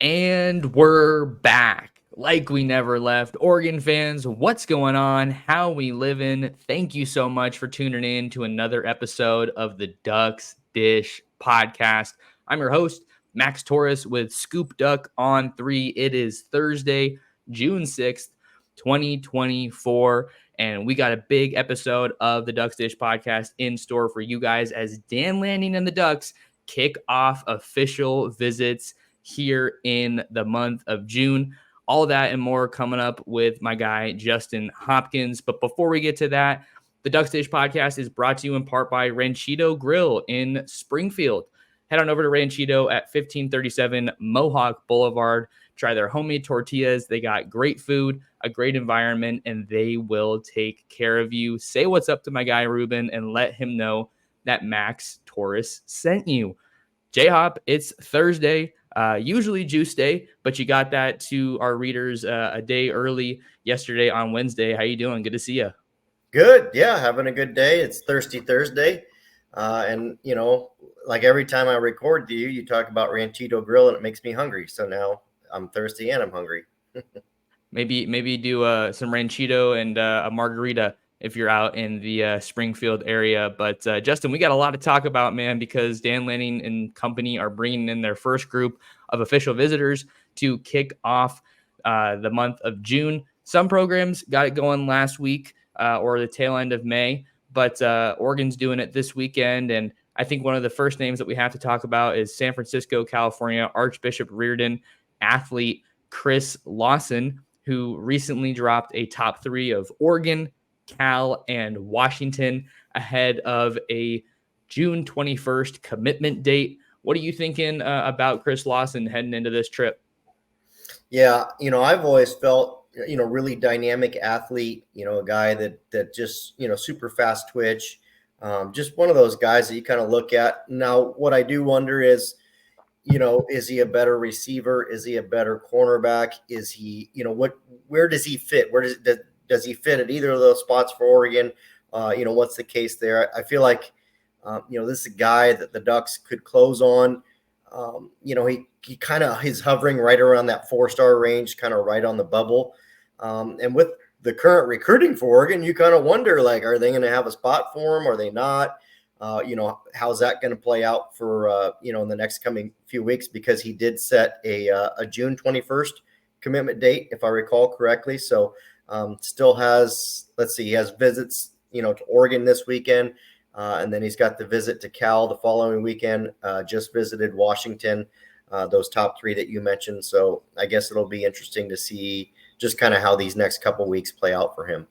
And we're back like we never left. Oregon fans, what's going on? How we living? Thank you so much for tuning in to another episode of the Ducks Dish podcast. I'm your host, Max Torres with ScoopDuck on 3. It is Thursday, June 6th, 2024. And we got a big episode of the Ducks Dish podcast in store for you guys as Dan Lanning and the Ducks kick off official visits here in the month of June. All that and more coming up with my guy, Justin Hopkins. But before we get to that, the Ducks Dish podcast is brought to you in part by Ranchito Grill in Springfield. Head on over to Ranchito at 1537 Mohawk Boulevard. Try their homemade tortillas. They got great food, a great environment, and they will take care of you. Say what's up to my guy, Ruben, and let him know that Max Torres sent you. J-Hop, it's Thursday, usually Juice Day, but you got that to our readers a day early yesterday on Wednesday. How you doing? Good to see you. Good. Yeah, having a good day. It's Thirsty Thursday. And, you know, like every time I record to you, you talk about Ranchito Grill and it makes me hungry. So now I'm thirsty and I'm hungry. Maybe do some Ranchito and a margarita if you're out in the Springfield area. But Justin, we got a lot to talk about, man, because Dan Lanning and company are bringing in their first group of official visitors to kick off the month of June. Some programs got it going last week or the tail end of May, but Oregon's doing it this weekend. And I think one of the first names that we have to talk about is San Francisco, California, Archbishop Reardon athlete Chris Lawson, who recently dropped a top 3 of Oregon, Cal, and Washington ahead of a June 21st commitment date. What are you thinking about Chris Lawson heading into this trip? Yeah, you know, I've always felt, you know, really dynamic athlete, you know, a guy that just, you know, super fast twitch, just one of those guys that you kind of look at. Now, what I do wonder is, you know, is he a better receiver? Is he a better cornerback? Is he, you know, where does he fit? Where does he fit at either of those spots for Oregon? You know, what's the case there? I feel like, you know, this is a guy that the Ducks could close on. You know, he kind of is hovering right around that 4-star range, kind of right on the bubble. And with the current recruiting for Oregon, you kind of wonder, like, are they going to have a spot for him? Are they not? You know, how's that going to play out for, you know, in the next coming few weeks? Because he did set a June 21st commitment date, if I recall correctly. So still has, let's see, he has visits, you know, to Oregon this weekend. And then he's got the visit to Cal the following weekend, just visited Washington, those top 3 that you mentioned. So I guess it'll be interesting to see just kind of how these next couple weeks play out for him.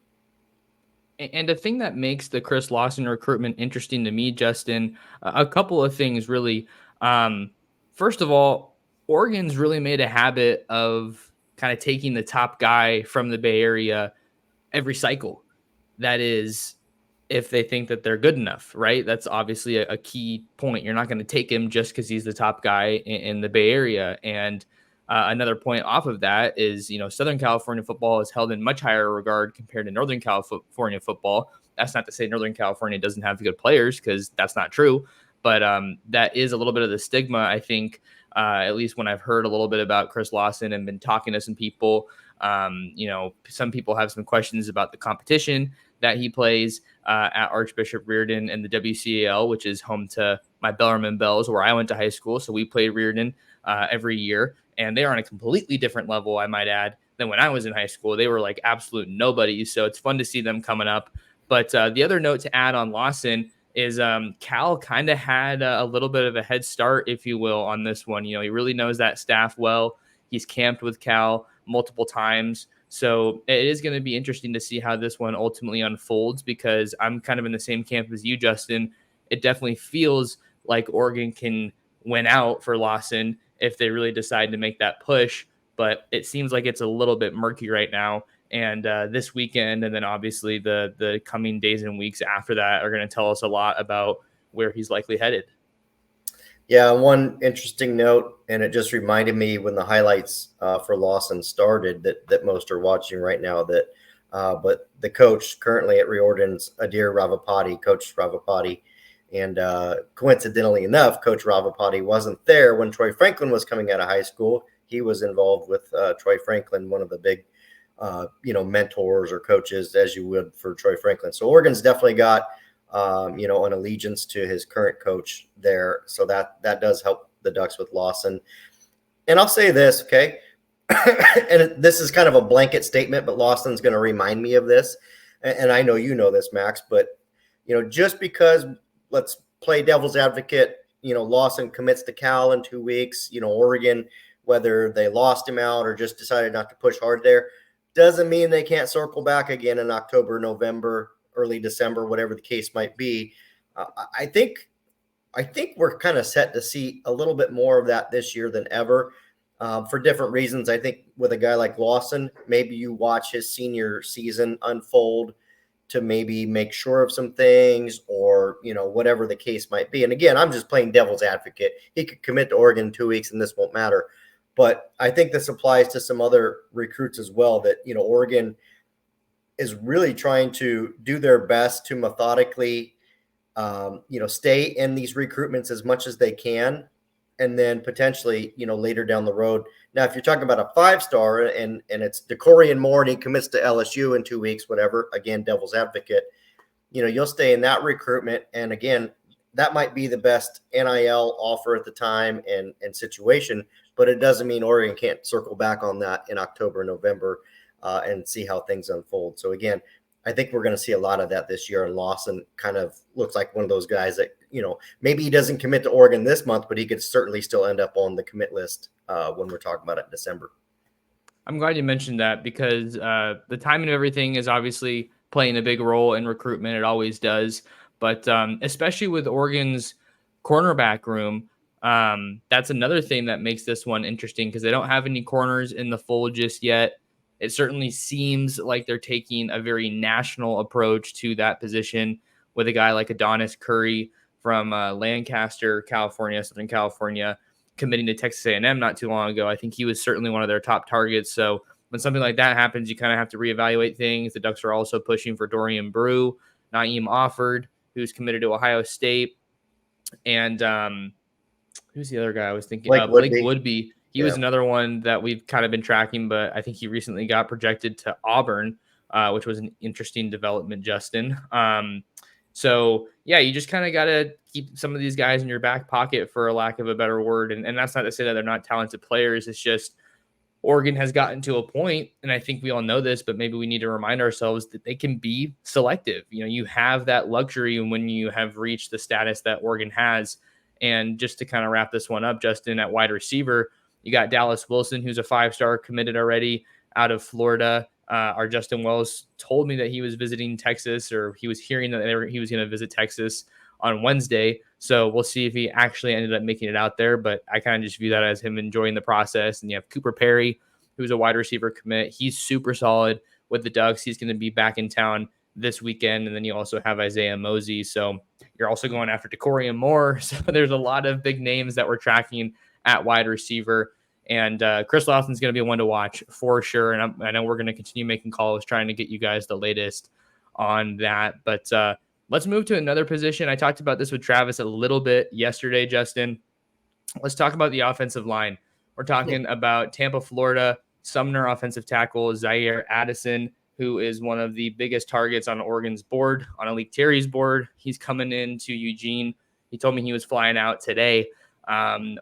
And the thing that makes the Chris Lawson recruitment interesting to me, Justin, a couple of things really. First of all, Oregon's really made a habit of kind of taking the top guy from the Bay Area every cycle. That is, if they think that they're good enough, right? That's obviously a key point. You're not going to take him just because he's the top guy in the Bay Area. And another point off of that is, you know, Southern California football is held in much higher regard compared to Northern California football. That's not to say Northern California doesn't have good players, because that's not true. But that is a little bit of the stigma, I think, at least when I've heard a little bit about Chris Lawson and been talking to some people. You know, some people have some questions about the competition that he plays at Archbishop Reardon and the WCAL, which is home to my Bellarmine Bells, where I went to high school. So we played Reardon every year. And they are on a completely different level, I might add, than when I was in high school. They were like absolute nobodies. So it's fun to see them coming up. But the other note to add on Lawson is Cal kind of had a little bit of a head start, if you will, on this one. You know, he really knows that staff well. He's camped with Cal multiple times. So it is going to be interesting to see how this one ultimately unfolds, because I'm kind of in the same camp as you, Justin. It definitely feels like Oregon can win out for Lawson if they really decide to make that push. But it seems like it's a little bit murky right now. And this weekend, and then obviously the coming days and weeks after that, are going to tell us a lot about where he's likely headed. Yeah, one interesting note, and it just reminded me when the highlights for Lawson started that most are watching right now, that but the coach currently at Riordan's, Coach Ravapati, And coincidentally enough, Coach Ravapati wasn't there when Troy Franklin was coming out of high school. He was involved with Troy Franklin, one of the big, mentors or coaches, as you would for Troy Franklin. So Oregon's definitely got, an allegiance to his current coach there. So that does help the Ducks with Lawson. And I'll say this, okay? And this is kind of a blanket statement, but Lawson's going to remind me of this. And I know you know this, Max, but, just because, let's play devil's advocate, Lawson commits to Cal in 2 weeks, Oregon, whether they lost him out or just decided not to push hard there, doesn't mean they can't circle back again in October, November, early December, whatever the case might be. I think we're kind of set to see a little bit more of that this year than ever, for different reasons. I think with a guy like Lawson, maybe you watch his senior season unfold to maybe make sure of some things, or, whatever the case might be. And again, I'm just playing devil's advocate. He could commit to Oregon in 2 weeks and this won't matter. But I think this applies to some other recruits as well, that, Oregon is really trying to do their best to methodically, stay in these recruitments as much as they can. And then potentially, later down the road. Now, if you're talking about a 5-star and it's DeCorian Moore and he commits to LSU in 2 weeks, whatever, again, devil's advocate, you'll stay in that recruitment. And again, that might be the best NIL offer at the time and situation, but it doesn't mean Oregon can't circle back on that in October, November, and see how things unfold. So again, I think we're going to see a lot of that this year. And Lawson kind of looks like one of those guys that, maybe he doesn't commit to Oregon this month, but he could certainly still end up on the commit list when we're talking about it in December. I'm glad you mentioned that, because the timing of everything is obviously playing a big role in recruitment. It always does. But especially with Oregon's cornerback room, that's another thing that makes this one interesting, because they don't have any corners in the fold just yet. It certainly seems like they're taking a very national approach to that position, with a guy like Adonis Curry from Lancaster, California, Southern California, committing to Texas A&M not too long ago. I think he was certainly one of their top targets. So when something like that happens, you kind of have to reevaluate things. The Ducks are also pushing for Dorian Brew, Naeem Offord, who's committed to Ohio State, and who's the other guy I was thinking? Blake Woodby. He was another one that we've kind of been tracking, but I think he recently got projected to Auburn, which was an interesting development, Justin. So, yeah, you just kind of got to keep some of these guys in your back pocket, for lack of a better word. And that's not to say that they're not talented players. It's just Oregon has gotten to a point, and I think we all know this, but maybe we need to remind ourselves that they can be selective. You have that luxury when you have reached the status that Oregon has. And just to kind of wrap this one up, Justin, at wide receiver, you got Dallas Wilson, who's a 5-star committed already out of Florida. Our Justin Wells told me that he was visiting Texas, or he was hearing that he was going to visit Texas on Wednesday. So we'll see if he actually ended up making it out there. But I kind of just view that as him enjoying the process. And you have Cooper Perry, who's a wide receiver commit. He's super solid with the Ducks. He's going to be back in town this weekend. And then you also have Isaiah Mosey. So you're also going after DeCorian Moore. So there's a lot of big names that we're tracking at wide receiver. And Chris Lawson's going to be one to watch for sure. And I know we're going to continue making calls, trying to get you guys the latest on that. But let's move to another position. I talked about this with Travis a little bit yesterday, Justin. Let's talk about the offensive line. We're talking about Tampa, Florida, Sumner offensive tackle Zier Addison, who is one of the biggest targets on Oregon's board, on Alik Terry's board. He's coming into Eugene. He told me he was flying out today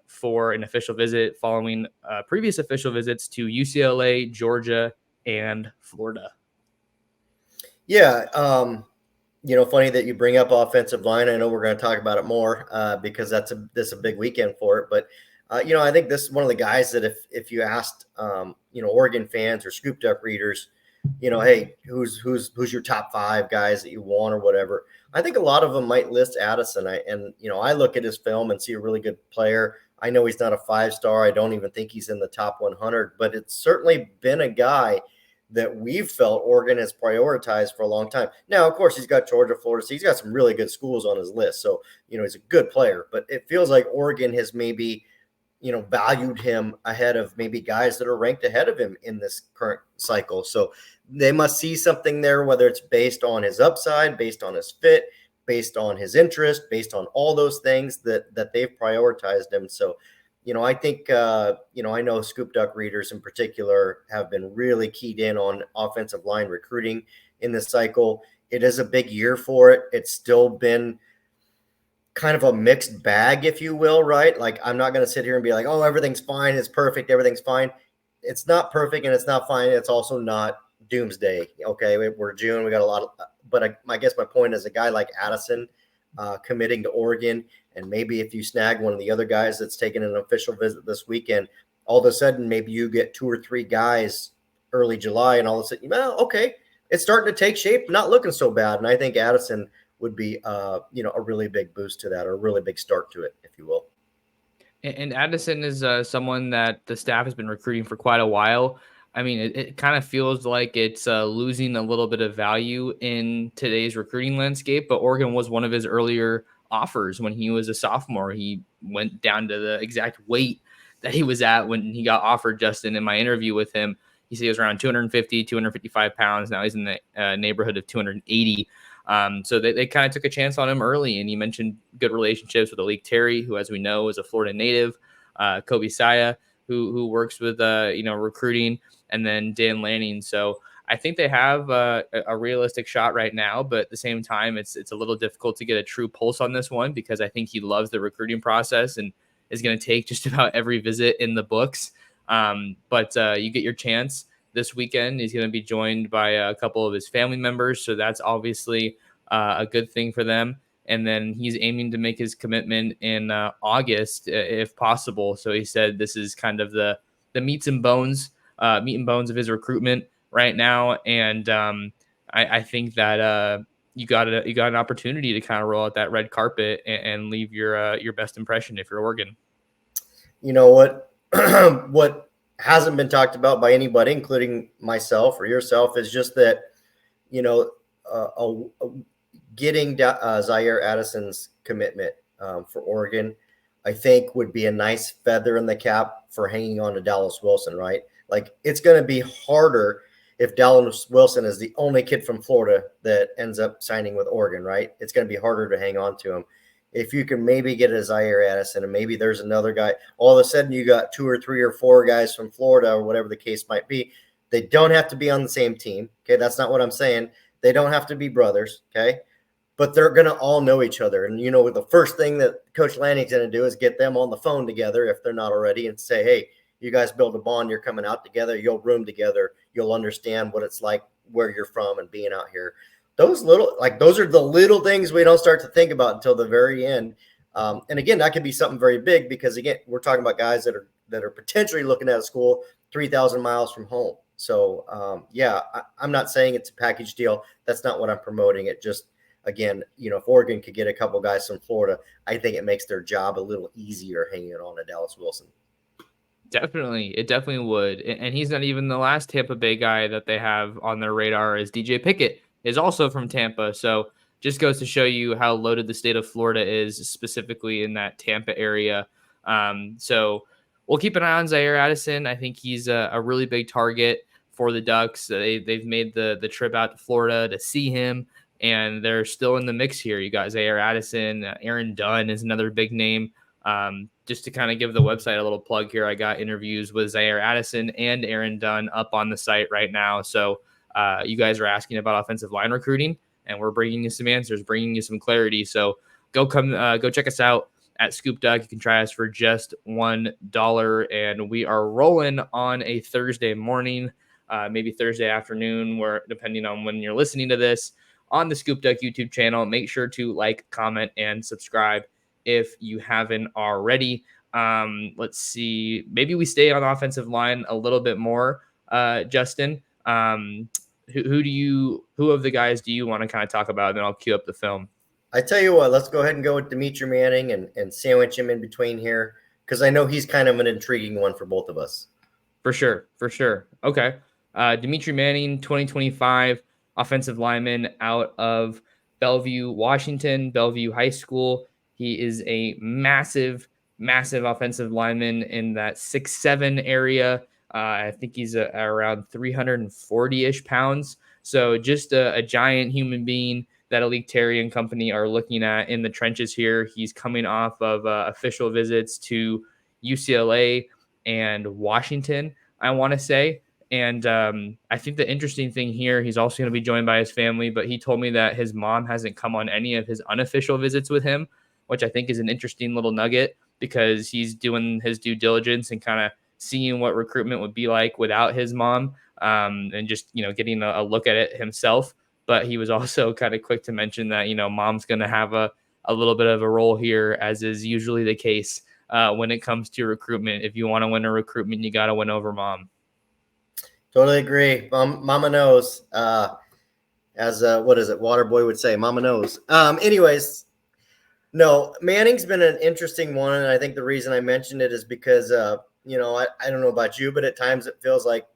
for an official visit, following previous official visits to UCLA, Georgia, and Florida. Yeah. Funny that you bring up offensive line. I know we're going to talk about it more because that's a big weekend for it. But, I think this is one of the guys that if you asked, Oregon fans or ScoopDuck readers, hey, who's your top 5 guys that you want or whatever, I think a lot of them might list Addison. I look at his film and see a really good player. I know he's not a 5-star. I don't even think he's in the top 100, but it's certainly been a guy that we've felt Oregon has prioritized for a long time. Now, of course, he's got Georgia, Florida, so he's got some really good schools on his list. So, he's a good player, but it feels like Oregon has maybe, valued him ahead of maybe guys that are ranked ahead of him in this current cycle. So they must see something there, whether it's based on his upside, based on his fit, based on his interest, based on all those things that they've prioritized him. So, I think, I know ScoopDuck readers in particular have been really keyed in on offensive line recruiting in this cycle. It is a big year for it. It's still been kind of a mixed bag, if you will, right? Like, I'm not going to sit here and be like, oh, everything's fine, it's perfect, everything's fine. It's not perfect and it's not fine. It's also not doomsday. Okay, we're June, we got a lot of, but I guess my point is a guy like Addison committing to Oregon, and maybe if you snag one of the other guys that's taking an official visit this weekend, all of a sudden maybe you get 2 or 3 guys early July, and all of a sudden, well, okay, it's starting to take shape, not looking so bad. And I think Addison would be, a really big boost to that, or a really big start to it, if you will. And Addison is someone that the staff has been recruiting for quite a while. I mean, it kind of feels like it's losing a little bit of value in today's recruiting landscape, but Oregon was one of his earlier offers when he was a sophomore. He went down to the exact weight that he was at when he got offered. Justin, in my interview with him, he said he was around 250, 255 pounds. Now he's in the neighborhood of 280. So they kind of took a chance on him early, and you mentioned good relationships with Alik Terry, who, as we know, is a Florida native, Kobe Saya, who works with recruiting, and then Dan Lanning. So I think they have a realistic shot right now, but at the same time, it's a little difficult to get a true pulse on this one, because I think he loves the recruiting process and is going to take just about every visit in the books. But you get your chance this weekend. He's going to be joined by a couple of his family members, so that's obviously a good thing for them. And then he's aiming to make his commitment in August, if possible. So he said this is kind of the meat and bones of his recruitment right now. And I think that you got an opportunity to kind of roll out that red carpet and leave your best impression if you're Oregon. You know what? What hasn't been talked about by anybody, including myself or yourself, is just that, getting Zier Addison's commitment for Oregon, I think would be a nice feather in the cap for hanging on to Dallas Wilson, right? Like, it's going to be harder if Dallas Wilson is the only kid from Florida that ends up signing with Oregon, right? It's going to be harder to hang on to him. If you can maybe get a Zier Addison, and maybe there's another guy, all of a sudden you got 2 or 3 or 4 guys from Florida, or whatever the case might be. They don't have to be on the same team. Okay. That's not what I'm saying. They don't have to be brothers. Okay. But they're going to all know each other. And, the first thing that Coach Lanning's going to do is get them on the phone together, if they're not already, and say, hey, you guys build a bond. You're coming out together. You'll room together. You'll understand what it's like where you're from and being out here. Those are the little things we don't start to think about until the very end. And again, that could be something very big, because again, we're talking about guys that are potentially looking at a school 3,000 miles from home. So I'm not saying it's a package deal. That's not what I'm promoting. It just, again, if Oregon could get a couple guys from Florida, I think it makes their job a little easier hanging on to Dallas Wilson. Definitely. It definitely would. And he's not even the last Tampa Bay guy that they have on their radar, as DJ Pickett is also from Tampa. So just goes to show you how loaded the state of Florida is, specifically in that Tampa area. So we'll keep an eye on Zier Addison. I think he's a really big target for the Ducks. They've made the trip out to Florida to see him, and they're still in the mix here. You got Zier Addison. Aaron Dunn is another big name. Just to kind of give the website a little plug here, I got interviews with Zier Addison and Aaron Dunn up on the site right now. So you guys are asking about offensive line recruiting, and we're bringing you some answers, bringing you some clarity. So go check us out at ScoopDuck. You can try us for just $1, and we are rolling on a Thursday morning, maybe Thursday afternoon, where depending on when you're listening to this, on the ScoopDuck YouTube channel. Make sure to like, comment, and subscribe if you haven't already. Let's see. Maybe we stay on the offensive line a little bit more, Justin. Who of the guys do you want to kind of talk about? And then I'll cue up the film. I tell you what, let's go ahead and go with Demitri Manning and sandwich him in between here, because I know he's kind of an intriguing one for both of us. For sure. Okay. Demitri Manning, 2025 offensive lineman out of Bellevue, Washington, Bellevue High School. He is a massive offensive lineman in that 6'7" area. I think he's around 340-ish pounds. So just a giant human being that Alik Terry and company are looking at in the trenches here. He's coming off of official visits to UCLA and Washington, I want to say. And I think the interesting thing here, he's also going to be joined by his family, but he told me that his mom hasn't come on any of his unofficial visits with him, which I think is an interesting little nugget because he's doing his due diligence and kind of seeing what recruitment would be like without his mom, and just, getting a look at it himself. But he was also kind of quick to mention that, mom's going to have a little bit of a role here, as is usually the case when it comes to recruitment. If you want to win a recruitment, you got to win over mom. Totally agree. Mama knows. As what is it? Waterboy would say, Mama knows. Anyways, no, Manning's been an interesting one, and I think the reason I mentioned it is because I don't know about you, but at times it feels like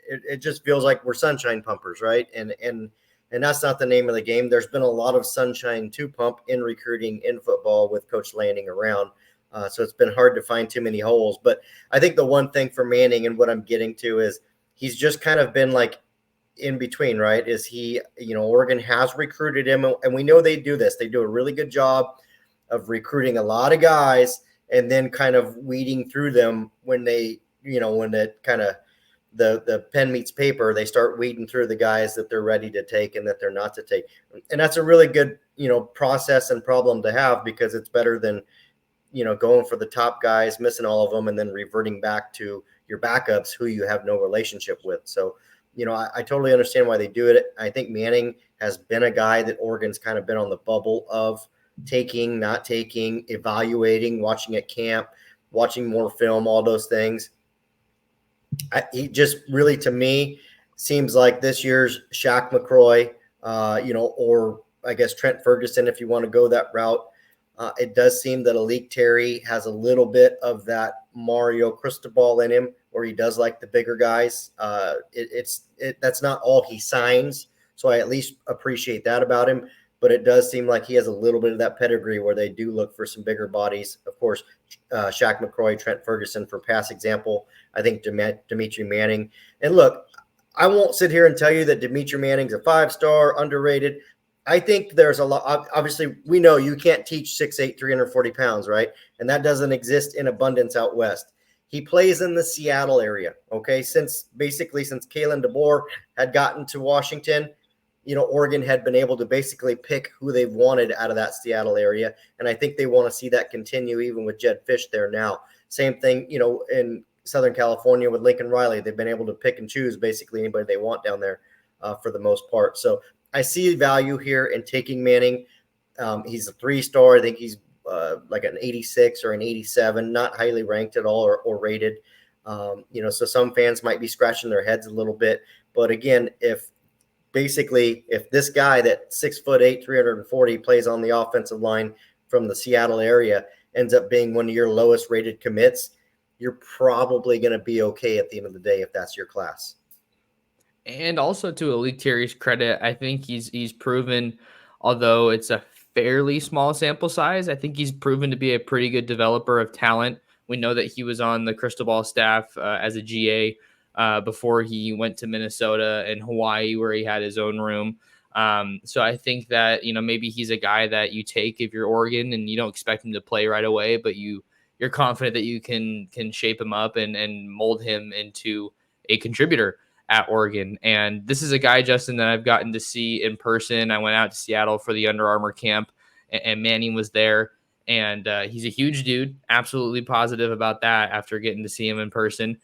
it just feels like we're sunshine pumpers, right? And that's not the name of the game. There's been a lot of sunshine to pump in recruiting in football with Coach Lanning around. So it's been hard to find too many holes. But I think the one thing for Manning and what I'm getting to is he's just kind of been like in between, right? Is he, Oregon has recruited him, and we know they do this. They do a really good job of recruiting a lot of guys and then kind of weeding through them when they, when it kind of the pen meets paper, they start weeding through the guys that they're ready to take and that they're not to take. And that's a really good, process and problem to have, because it's better than, going for the top guys, missing all of them, and then reverting back to your backups who you have no relationship with. So, I totally understand why they do it. I think Manning has been a guy that Oregon's kind of been on the bubble of taking, not taking, evaluating, watching at camp, watching more film, all those things. He just really, to me, seems like this year's Shaq McCroy, or I guess Trent Ferguson, if you want to go that route. It does seem that Alik Terry has a little bit of that Mario Cristobal in him, where he does like the bigger guys. That's not all he signs, so I at least appreciate that about him. But it does seem like he has a little bit of that pedigree where they do look for some bigger bodies. Of course, Shaq McCroy, Trent Ferguson for past example. I think Demitri Manning. And look, I won't sit here and tell you that Demitri Manning's a 5-star, underrated. I think there's a lot. Obviously, we know you can't teach 6'8", 340 pounds, right? And that doesn't exist in abundance out west. He plays in the Seattle area, okay? Since Kalen DeBoer had gotten to Washington, Oregon had been able to basically pick who they've wanted out of that Seattle area. And I think they want to see that continue even with Jedd Fisch there now. Same thing, in Southern California with Lincoln Riley. They've been able to pick and choose basically anybody they want down there for the most part. So I see value here in taking Manning. He's a 3-star. I think he's like an 86 or an 87, not highly ranked at all or rated. So some fans might be scratching their heads a little bit. But again, if this guy that 6'8", 340 plays on the offensive line from the Seattle area ends up being one of your lowest rated commits, you're probably going to be okay at the end of the day if that's your class. And also, to Alik Terry's credit, I think he's proven, although it's a fairly small sample size, I think he's proven to be a pretty good developer of talent. We know that he was on the Cristobal staff as a GA before he went to Minnesota and Hawaii, where he had his own room. So I think that, maybe he's a guy that you take if you're Oregon and you don't expect him to play right away, but you're confident that you can shape him up and mold him into a contributor at Oregon. And this is a guy, Justin, that I've gotten to see in person. I went out to Seattle for the Under Armour camp, and Manning was there. And he's a huge dude, absolutely positive about that after getting to see him in person.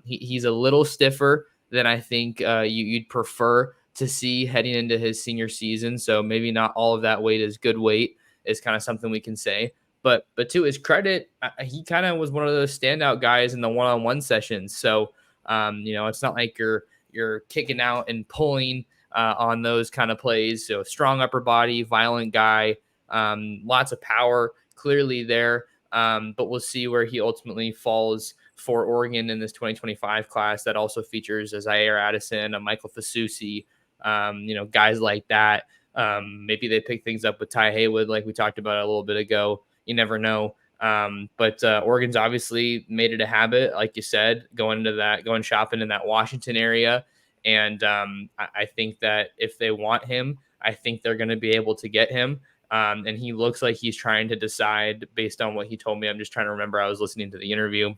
He's a little stiffer than I think you'd prefer to see heading into his senior season. So maybe not all of that weight is good weight, is kind of something we can say. But to his credit, he kind of was one of those standout guys in the one-on-one sessions. So it's not like you're kicking out and pulling on those kind of plays. So strong upper body, violent guy, lots of power clearly there. But we'll see where he ultimately falls for Oregon in this 2025 class that also features a Zier Addison, a Michael Fasusi, guys like that. Maybe they pick things up with Ty Haywood, like we talked about a little bit ago. You never know. But Oregon's obviously made it a habit, like you said, going shopping in that Washington area. And I think that if they want him, I think they're going to be able to get him. And he looks like he's trying to decide based on what he told me. I'm just trying to remember. I was listening to the interview.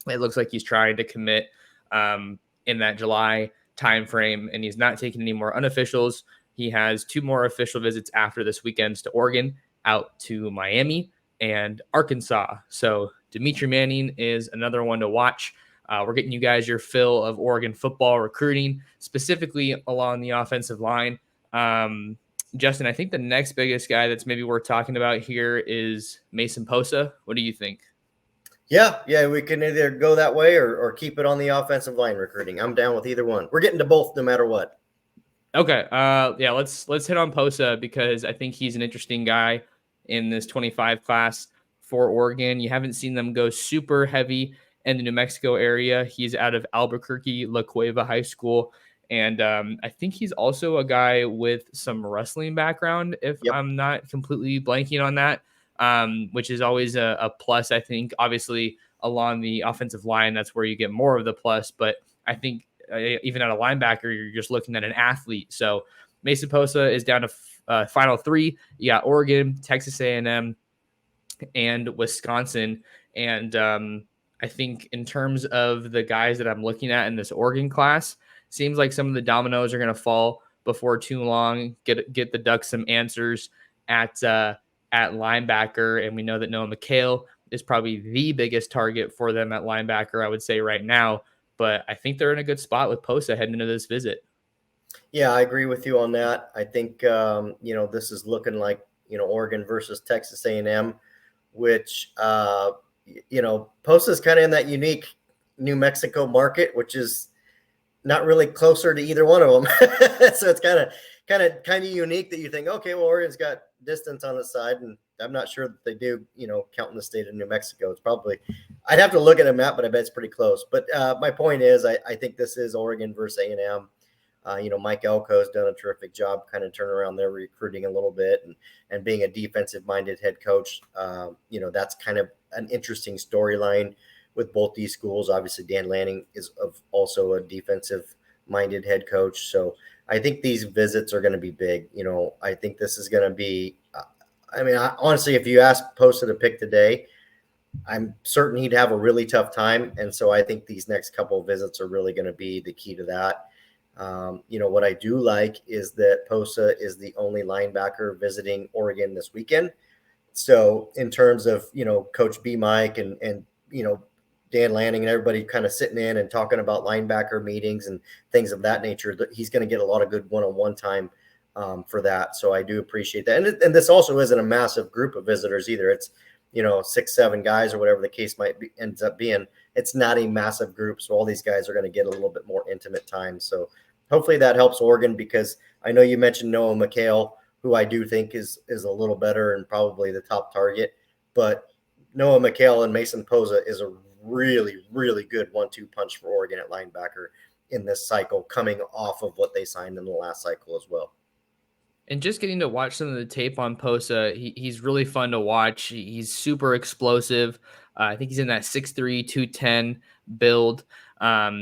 It looks like he's trying to commit in that July timeframe, and he's not taking any more unofficials. He has 2 more official visits after this weekend's to Oregon, out to Miami and Arkansas. So Demitri Manning is another one to watch. We're getting you guys your fill of Oregon football recruiting, specifically along the offensive line. Justin, I think the next biggest guy that's maybe worth talking about here is Mason Posa. What do you think? Yeah, we can either go that way or keep it on the offensive line recruiting. I'm down with either one. We're getting to both no matter what. Okay. Yeah, let's hit on Posa because I think he's an interesting guy in this 25 class for Oregon. You haven't seen them go super heavy in the New Mexico area. He's out of Albuquerque La Cueva High School. And I think he's also a guy with some wrestling background, if Yep. I'm not completely blanking on that, which is always a plus, I think. Obviously, along the offensive line, that's where you get more of the plus. But I think even at a linebacker, you're just looking at an athlete. So Mason Posa is down to final 3. You got Oregon, Texas A&M, and Wisconsin. And I think in terms of the guys that I'm looking at in this Oregon class, seems like some of the dominoes are going to fall before too long. Get the Ducks some answers at linebacker, and we know that Noah McHale is probably the biggest target for them at linebacker, I would say right now. But I think they're in a good spot with Posa heading into this visit. Yeah, I agree with you on that. I think this is looking like Oregon versus Texas A&M, which Posa is kind of in that unique New Mexico market, which is not really closer to either one of them. So it's kind of unique that you think, okay, well, Oregon's got distance on the side, and I'm not sure that they do, counting the state of New Mexico. It's probably, I'd have to look at a map, but I bet it's pretty close. But my point is, I think this is Oregon versus A&M. Mike Elko's done a terrific job kind of turning around their recruiting a little bit and being a defensive-minded head coach. That's kind of an interesting storyline with both these schools. Obviously, Dan Lanning is also a defensive-minded head coach. So I think these visits are going to be big. I think this is going to be honestly, if you ask Posa to pick today, I'm certain he'd have a really tough time. And so I think these next couple of visits are really going to be the key to that. What I do like is that Posa is the only linebacker visiting Oregon this weekend. So in terms of, Coach B. Mike and Dan Lanning and everybody kind of sitting in and talking about linebacker meetings and things of that nature, he's going to get a lot of good one-on-one time for that. So I do appreciate that. And this also isn't a massive group of visitors either. It's, 6-7 guys or whatever the case might be, ends up being. It's not a massive group. So all these guys are going to get a little bit more intimate time. So hopefully that helps Oregon, because I know you mentioned Noah McHale, who I do think is a little better and probably the top target. But Noah McHale and Mason Posa is a really, really good 1-2 punch for Oregon at linebacker in this cycle, coming off of what they signed in the last cycle as well. And just getting to watch some of the tape on Posa, he's really fun to watch. He's super explosive. I think he's in that 6'3", 210 build.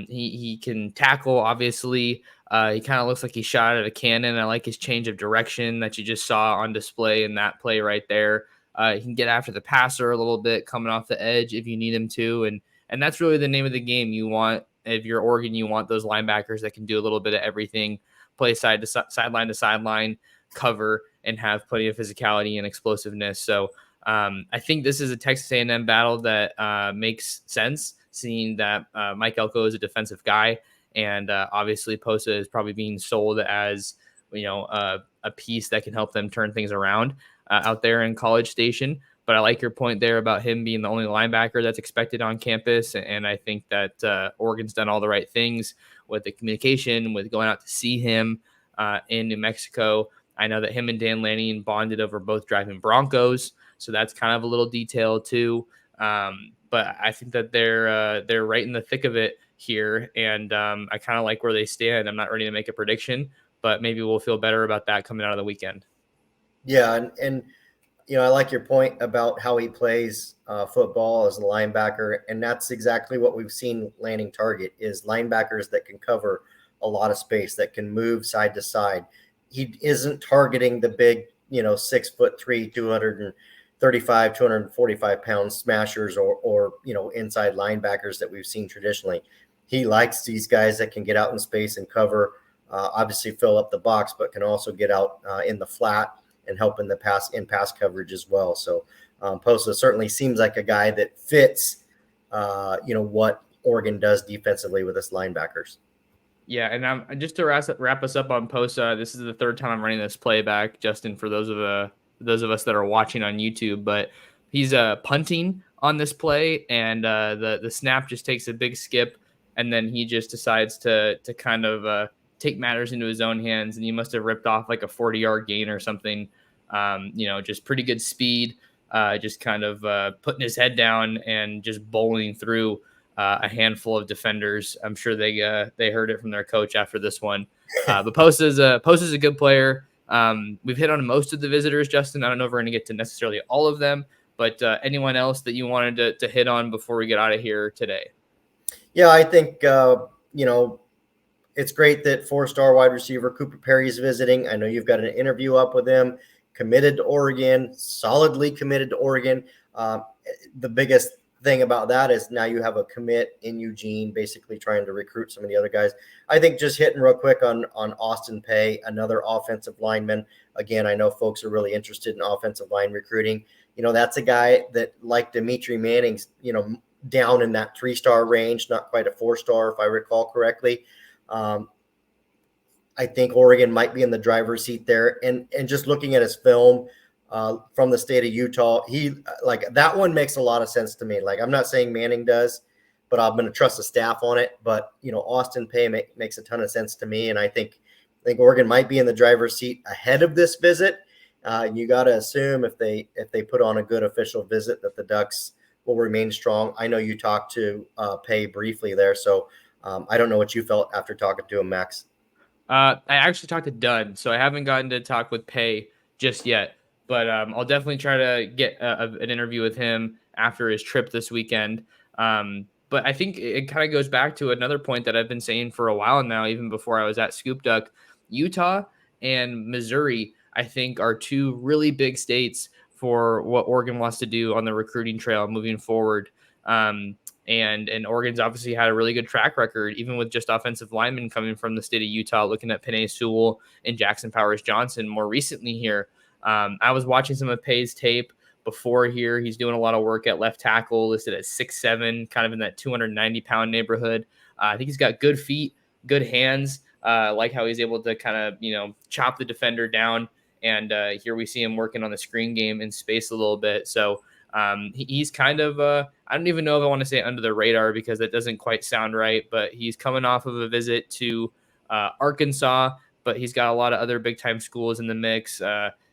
He can tackle, obviously. He kind of looks like he shot out of a cannon. I like his change of direction that you just saw on display in that play right there. He can get after the passer a little bit, coming off the edge if you need him to. And that's really the name of the game. You want, if you're Oregon, you want those linebackers that can do a little bit of everything, play sideline to sideline, cover, and have plenty of physicality and explosiveness. So I think this is a Texas A&M battle that makes sense, seeing that Mike Elko is a defensive guy, and obviously Posa is probably being sold as a piece that can help them turn things around out there in College Station. But I like your point there about him being the only linebacker that's expected on campus, and I think that Oregon's done all the right things with the communication, with going out to see him in New Mexico. I know that him and Dan Lanning bonded over both driving Broncos, so that's kind of a little detail too. But I think that they're right in the thick of it here, and I kind of like where they stand. I'm not ready to make a prediction, but maybe we'll feel better about that coming out of the weekend. Yeah, and I like your point about how he plays football as a linebacker, and that's exactly what we've seen Lanning target is linebackers that can cover a lot of space, that can move side to side. he isn't targeting the big, 6'3", 235, 245-pound smashers or inside linebackers that we've seen traditionally. He likes these guys that can get out in space and cover, obviously fill up the box, but can also get out in the flat and help in the pass coverage as well. So Posa certainly seems like a guy that fits, what Oregon does defensively with its linebackers. Yeah, and I'm just to wrap us up on Posa. This is the third time I'm running this playback, Justin, for those of us that are watching on YouTube. But he's punting on this play, and the snap just takes a big skip, and then he just decides to kind of take matters into his own hands, and he must have ripped off like a 40-yard gain or something. Just pretty good speed, just kind of putting his head down and just bowling through a handful of defenders. I'm sure they heard it from their coach after this one. But Posa's a good player. We've hit on most of the visitors, Justin. I don't know if we're going to get to necessarily all of them, but anyone else that you wanted to hit on before we get out of here today? Yeah, I think, it's great that 4-star wide receiver Cooper Perry is visiting. I know you've got an interview up with him, committed to Oregon, solidly committed to Oregon. The biggest thing about that is now you have a commit in Eugene, basically trying to recruit some of the other guys. I think just hitting real quick on Austin Pay, another offensive lineman. Again, I know folks are really interested in offensive line recruiting. That's a guy that, like Demitri Manning's, down in that 3-star range, not quite a 4-star, if I recall correctly. I think Oregon might be in the driver's seat there. And just looking at his film from the state of Utah, he like that one makes a lot of sense to me. Like, I'm not saying Manning does, but I'm going to trust the staff on it. But, Austin Pay makes a ton of sense to me. And I think Oregon might be in the driver's seat ahead of this visit. You got to assume if they put on a good official visit that the Ducks will remain strong. I know you talked to Pay briefly there, so I don't know what you felt after talking to him, Max. I actually talked to Dunn, so I haven't gotten to talk with Pay just yet. But I'll definitely try to get an interview with him after his trip this weekend. But I think it kind of goes back to another point that I've been saying for a while now, even before I was at ScoopDuck. Utah and Missouri, I think, are two really big states for what Oregon wants to do on the recruiting trail moving forward. And Oregon's obviously had a really good track record, even with just offensive linemen coming from the state of Utah, looking at Penei Sewell and Jackson Powers Johnson more recently here. I was watching some of Pay's tape before here. He's doing a lot of work at left tackle, listed at 6'7", kind of in that 290-pound neighborhood. I think he's got good feet, good hands. Like how he's able to kind of, chop the defender down. And here we see him working on the screen game in space a little bit. So he's kind of, I don't even know if I want to say under the radar because that doesn't quite sound right, but he's coming off of a visit to Arkansas, but he's got a lot of other big time schools in the mix.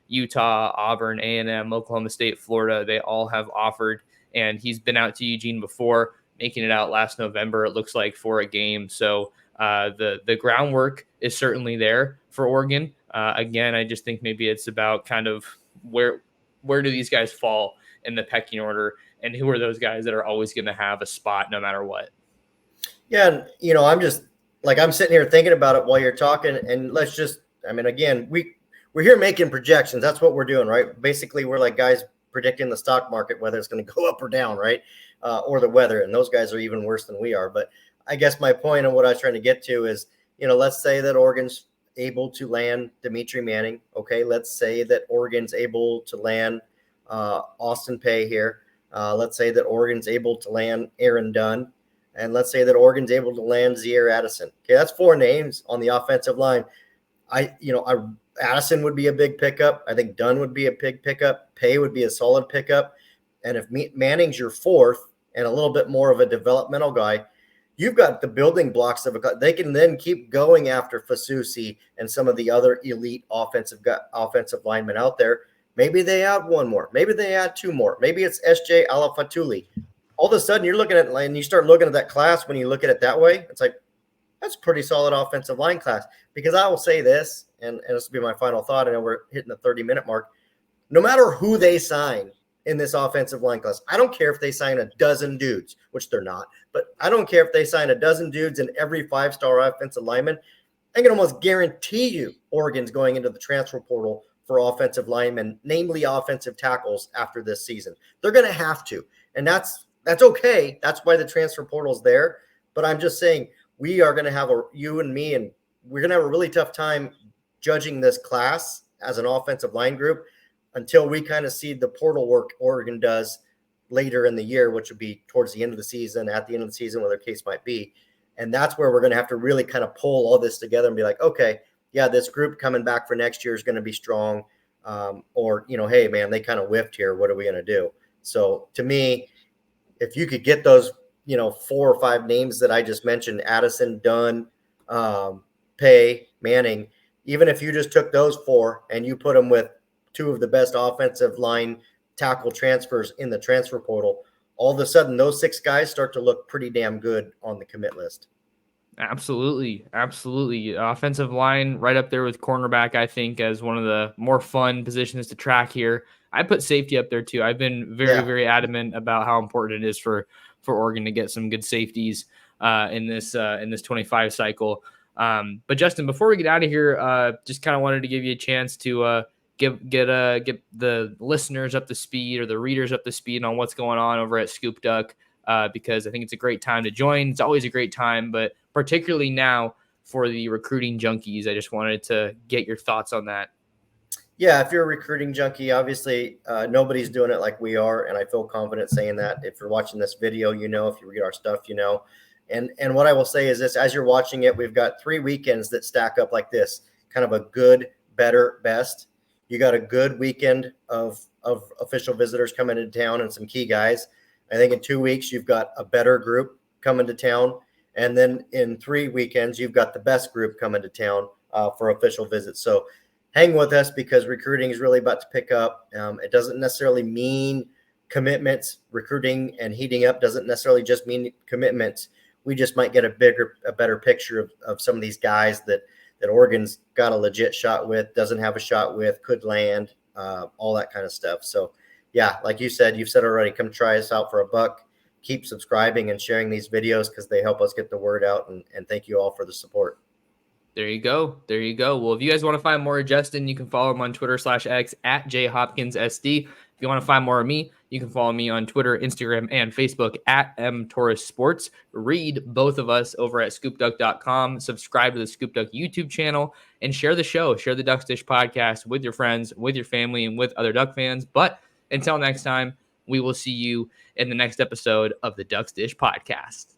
Utah, Auburn, A&M, Oklahoma State, Florida, they all have offered, and he's been out to Eugene before, making it out last November, it looks like, for a game. So the groundwork is certainly there for Oregon. Again, I just think maybe it's about kind of where do these guys fall in the pecking order, and who are those guys that are always going to have a spot no matter what. Yeah, and I'm sitting here thinking about it while you're talking, and again, we're here making projections. That's what we're doing, right? Basically, we're like guys predicting the stock market, whether it's going to go up or down, right? Or the weather. And those guys are even worse than we are. But I guess my point and what I was trying to get to is, let's say that Oregon's able to land Demitri Manning. Okay. Let's say that Oregon's able to land Austin Pay here. Let's say that Oregon's able to land Aaron Dunn. And let's say that Oregon's able to land Zier Addison. Okay. That's 4 names on the offensive line. Addison would be a big pickup. I think Dunn would be a big pickup. Pay would be a solid pickup. And if Manning's your 4th and a little bit more of a developmental guy, you've got the building blocks of they can then keep going after Fasusi and some of the other elite offensive linemen out there. Maybe they add 1 more. Maybe they add 2 more. Maybe it's SJ Alafatuli. All of a sudden you're looking at, and you start looking at that class, when you look at it that way, it's like, that's a pretty solid offensive line class. Because I will say this, and this will be my final thought. I know we're hitting the 30-minute mark. No matter who they sign in this offensive line class, I don't care if they sign a dozen dudes, which they're not, but I don't care if they sign a dozen dudes and every 5-star offensive lineman. I can almost guarantee you Oregon's going into the transfer portal for offensive linemen, namely offensive tackles, after this season. They're going to have to, and that's okay. That's why the transfer portal's there. But I'm just saying, we are going to have you and me, and we're going to have a really tough time judging this class as an offensive line group until we kind of see the portal work Oregon does later in the year, which would be towards the end of the season, at the end of the season, whatever the case might be. And that's where we're going to have to really kind of pull all this together and be like, okay, yeah, this group coming back for next year is going to be strong. Or, hey, man, they kind of whiffed here. What are we going to do? So to me, if you could get those, 4 or 5 names that I just mentioned, Addison, Dunn, Pay, Manning, even if you just took those 4 and you put them with 2 of the best offensive line tackle transfers in the transfer portal, all of a sudden those 6 guys start to look pretty damn good on the commit list. Absolutely. Offensive line right up there with cornerback, I think, as one of the more fun positions to track here. I put safety up there too. I've been very adamant about how important it is for Oregon to get some good safeties in this 25 cycle. But Justin, before we get out of here, just kind of wanted to give you a chance to get the listeners up to speed, or the readers up to speed, on what's going on over at ScoopDuck, because I think it's a great time to join. It's always a great time, but particularly now for the recruiting junkies, I just wanted to get your thoughts on that. Yeah, if you're a recruiting junkie, obviously nobody's doing it like we are, and I feel confident saying that. If you're watching this video, if you read our stuff, And what I will say is this: as you're watching it, we've got 3 weekends that stack up like this, kind of a good, better, best. You got a good weekend of official visitors coming into town and some key guys. I think in 2 weeks you've got a better group coming to town, and then in 3 weekends you've got the best group coming to town for official visits. So hang with us, because recruiting is really about to pick up. It doesn't necessarily mean commitments. Recruiting and heating up doesn't necessarily just mean commitments. We just might get a better picture of some of these guys that Oregon's got a legit shot with, doesn't have a shot with, could land, all that kind of stuff. So yeah, like you've said already, come try us out for $1. Keep subscribing and sharing these videos, because they help us get the word out. And thank you all for the support. There you go. Well, if you guys want to find more of Justin, you can follow him on Twitter/X at JHopkinsSD. If you want to find more of me, you can follow me on Twitter, Instagram, and Facebook at mtorresports. Read both of us over at ScoopDuck.com. Subscribe to the ScoopDuck YouTube channel, and share the show. Share the Ducks Dish podcast with your friends, with your family, and with other Duck fans. But until next time, we will see you in the next episode of the Ducks Dish podcast.